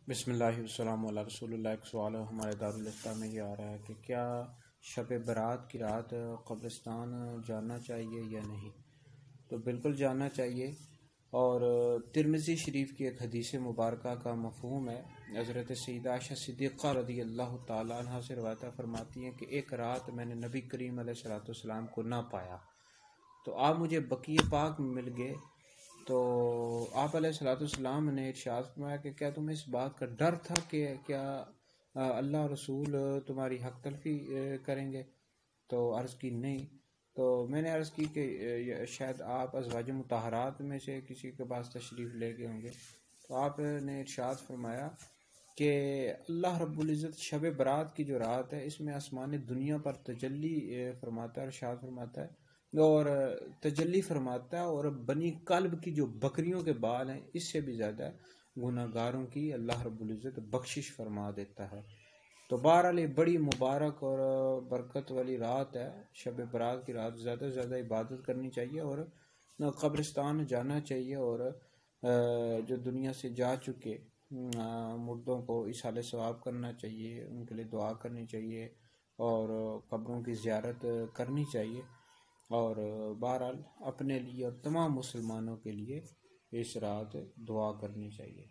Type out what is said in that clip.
بسم اللہ والسلام علی رسول اللہ۔ ایک سوال ہمارے دارالفتہ میں یہ آ رہا ہے کہ کیا شب برات کی رات قبرستان جانا چاہیے یا نہیں؟ تو بالکل جانا چاہیے، اور ترمذی شریف کی ایک حدیث مبارکہ کا مفہوم ہے۔ حضرت سیدہ عائشہ صدیقہ رضی اللہ تعالیٰ عنہ سے روایت فرماتی ہیں کہ ایک رات میں نے نبی کریم علیہ الصلوۃ والسلام کو نہ پایا، تو آپ مجھے بقیع پاک میں مل گئے، تو آپ علیہ الصلوۃ والسلام نے ارشاد فرمایا کہ کیا تمہیں اس بات کا ڈر تھا کہ کیا اللہ اور رسول تمہاری حق تلفی کریں گے؟ تو عرض کی نہیں۔ تو میں نے عرض کی کہ شاید آپ ازواج مطہرات میں سے کسی کے پاس تشریف لے گئے ہوں گے۔ تو آپ نے ارشاد فرمایا کہ اللہ رب العزت شب برات کی جو رات ہے اس میں آسمان دنیا پر تجلی فرماتا ہے، ارشاد فرماتا ہے اور تجلی فرماتا ہے، اور بنی کلب کی جو بکریوں کے بال ہیں اس سے بھی زیادہ گناہ گاروں کی اللہ رب العزت بخشش فرما دیتا ہے۔ تو بہرحال یہ بڑی مبارک اور برکت والی رات ہے، شب برات کی رات۔ زیادہ سے زیادہ عبادت کرنی چاہیے اور قبرستان جانا چاہیے، اور جو دنیا سے جا چکے مردوں کو اصالہ ثواب کرنا چاہیے، ان کے لیے دعا کرنی چاہیے اور قبروں کی زیارت کرنی چاہیے، اور بہرحال اپنے لیے اور تمام مسلمانوں کے لیے اس رات دعا کرنی چاہیے۔